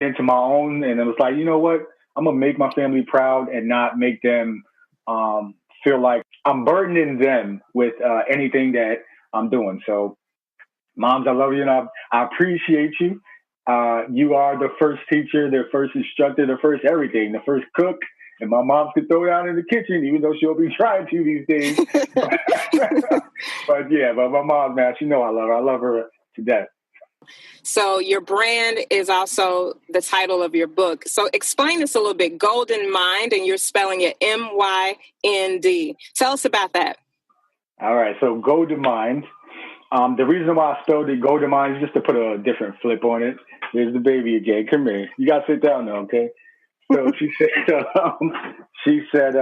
into my own, and it was like, you know what? I'm gonna make my family proud and not make them feel like I'm burdening them with anything that I'm doing. So, moms, I love you, and I appreciate you. You are the first teacher, the first instructor, the first everything, the first cook. And my mom could throw down in the kitchen, even though she'll be trying to these days. But yeah, but my mom, man, she know I love her. I love her to death. So your brand is also the title of your book. So explain this a little bit. Golden Mynd, and you're spelling it M-Y-N-D. Tell us about that. All right. So Golden Mynd. The reason why I spelled it Golden Mynd is just to put a different flip on it. There's the baby again. Come here. You got to sit down now, okay? So she said,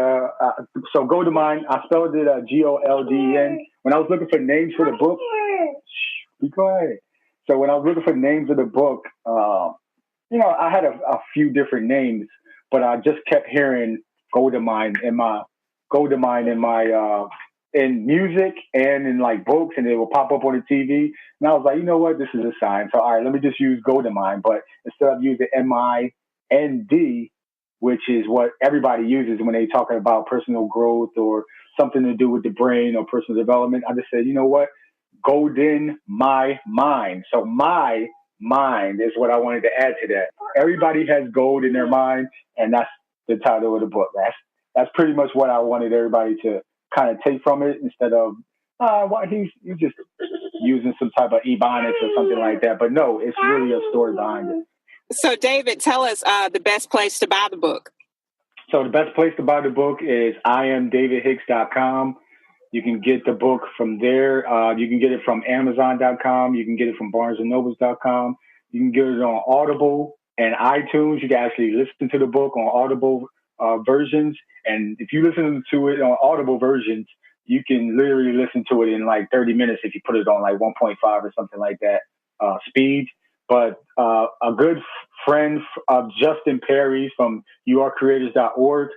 so Golden Mynd, I spelled it Golden. When I was looking for names for the book, be quiet. So when I was looking for names of the book, I had a few different names, but I just kept hearing Golden Mynd in my in music and in like books, and it will pop up on the TV. And I was like, you know what, this is a sign. So all right, let me just use Golden Mynd, but instead of using M-I-N-D, which is what everybody uses when they're talking about personal growth or something to do with the brain or personal development, I just said, you know what? Golden my mind. So my mind is what I wanted to add to that. Everybody has gold in their mind, and that's the title of the book. That's pretty much what I wanted everybody to kind of take from it, instead of he's just using some type of ebonics or something like that. But no, it's really a story behind it. So David, tell us the best place to buy the book. So the best place to buy the book is iamdavidhicks.com. You can get the book from there. You can get it from amazon.com. You can get it from barnesandnobles.com. You can get it on Audible and iTunes. You can actually listen to the book on Audible versions. And if you listen to it on Audible versions, you can literally listen to it in like 30 minutes if you put it on like 1.5 or something like that speed. But a good friend of Justin Perry from youarecreators.org,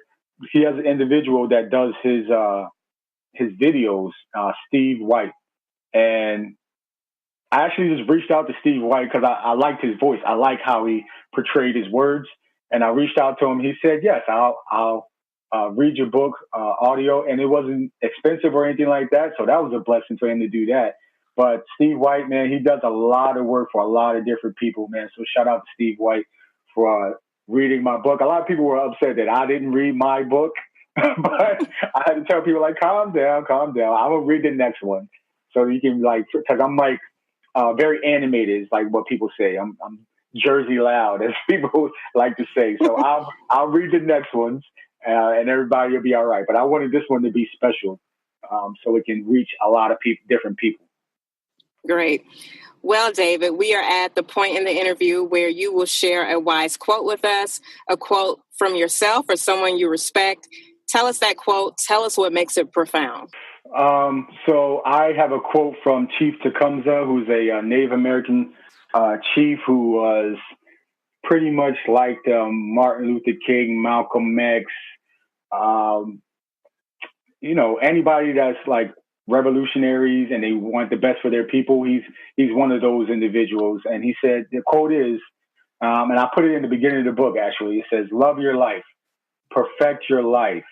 he has an individual that does his videos, Steve White. And I actually just reached out to Steve White because I liked his voice. I like how he portrayed his words. And I reached out to him. He said, yes, I'll read your book audio. And it wasn't expensive or anything like that. So that was a blessing for him to do that. But Steve White, man, he does a lot of work for a lot of different people, man. So shout out to Steve White for reading my book. A lot of people were upset that I didn't read my book. But I had to tell people, like, calm down. I'm going to read the next one. So you can, like, because I'm, like, very animated, is like what people say. I'm Jersey loud, as people like to say. So I'll read the next ones, and everybody will be all right. But I wanted this one to be special, so it can reach a lot of different people. Great. Well, David, we are at the point in the interview where you will share a wise quote with us, a quote from yourself or someone you respect. Tell us that quote. Tell us what makes it profound. So I have a quote from Chief Tecumseh, who's a Native American chief who was pretty much like Martin Luther King, Malcolm X, anybody that's like revolutionaries and they want the best for their people. He's one of those individuals. And he said, the quote is, and I put it in the beginning of the book, actually. It says, love your life, perfect your life,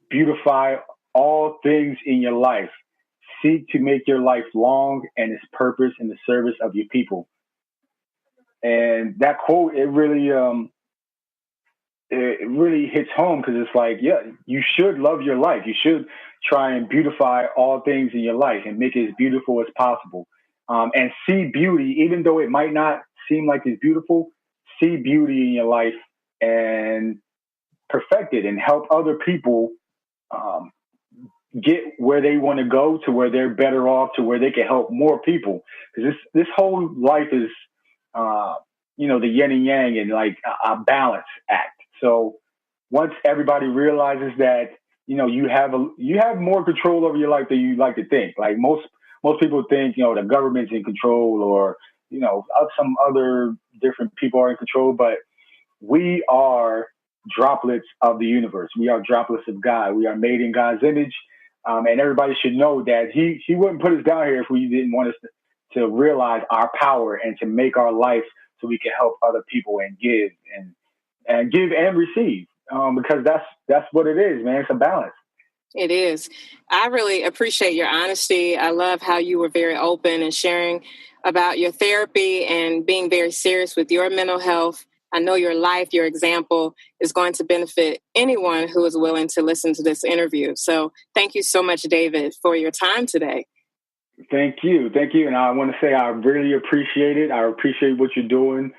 beautify all things in your life, seek to make your life long and its purpose in the service of your people. And that quote, it really hits home, because it's like, yeah, you should love your life. You should try and beautify all things in your life and make it as beautiful as possible. And see beauty, even though it might not seem like it's beautiful, see beauty in your life and perfect it and help other people get where they want to go, to where they're better off, to where they can help more people. Because this whole life is, the yin and yang, and like a balance act. So once everybody realizes that, you have more control over your life than you like to think. Like most people think, the government's in control, or, some other different people are in control, but we are droplets of the universe. We are droplets of God. We are made in God's image. And everybody should know that he wouldn't put us down here if we didn't want us to realize our power and to make our life so we can help other people and give and receive, because that's what it is, man. It's a balance. It is. I really appreciate your honesty. I love how you were very open and sharing about your therapy and being very serious with your mental health. I know your life, your example is going to benefit anyone who is willing to listen to this interview. So thank you so much, David, for your time today. Thank you. And I want to say I really appreciate it. I appreciate what you're doing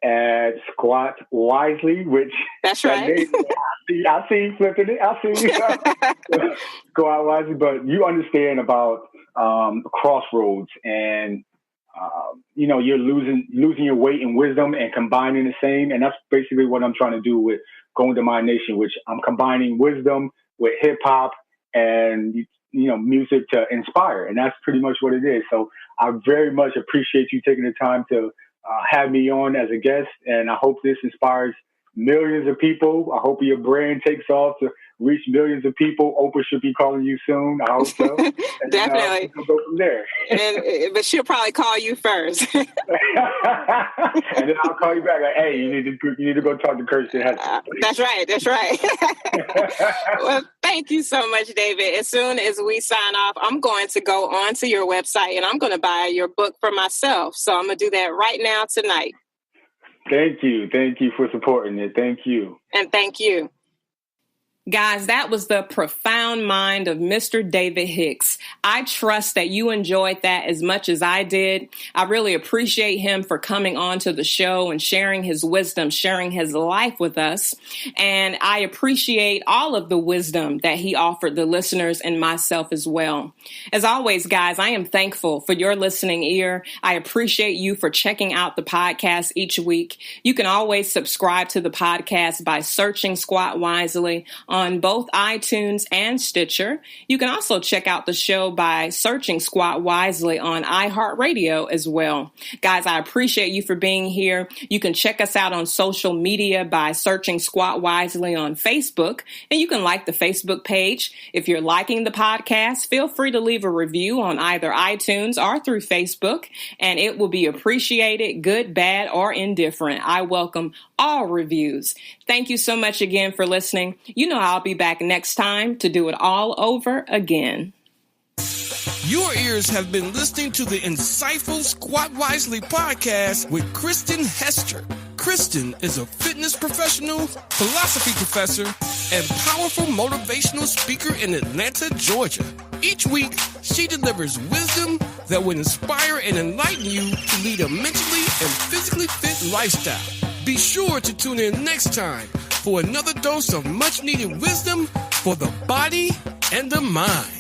at Squat Wisely, which that's right. I see you flipping it. I see you Squat Wisely, but you understand about crossroads, and you're losing your weight and wisdom and combining the same, and that's basically what I'm trying to do with Golden Mynd-Nation, which I'm combining wisdom with hip hop and music to inspire, and that's pretty much what it is. So I very much appreciate you taking the time to have me on as a guest, and I hope this inspires millions of people. I hope your brand takes off to reach millions of people. Oprah should be calling you soon. I hope so. And definitely. We'll go from there. But she'll probably call you first. And then I'll call you back. Like, hey, you need to go talk to Kirsten. That's right. Well, thank you so much, David. As soon as we sign off, I'm going to go onto your website and I'm going to buy your book for myself. So I'm going to do that right now tonight. Thank you. Thank you for supporting it. Thank you. And thank you. Guys, that was the profound mind of Mr. David Hicks. I trust that you enjoyed that as much as I did. I really appreciate him for coming on to the show and sharing his wisdom, sharing his life with us. And I appreciate all of the wisdom that he offered the listeners and myself as well. As always, guys, I am thankful for your listening ear. I appreciate you for checking out the podcast each week. You can always subscribe to the podcast by searching Squat Wisely on both iTunes and Stitcher. You can also check out the show by searching Squat Wisely on iHeartRadio as well. Guys, I appreciate you for being here. You can check us out on social media by searching Squat Wisely on Facebook, and you can like the Facebook page. If you're liking the podcast, feel free to leave a review on either iTunes or through Facebook, and it will be appreciated, good, bad, or indifferent. I welcome all reviews. Thank you so much again for listening. You know I'll be back next time to do it all over again. Your ears have been listening to the insightful Squat Wisely podcast with Kristen Hester. Kristen is a fitness professional, philosophy professor, and powerful motivational speaker in Atlanta, Georgia. Each week, she delivers wisdom that will inspire and enlighten you to lead a mentally and physically fit lifestyle. Be sure to tune in next time for another dose of much-needed wisdom for the body and the mind.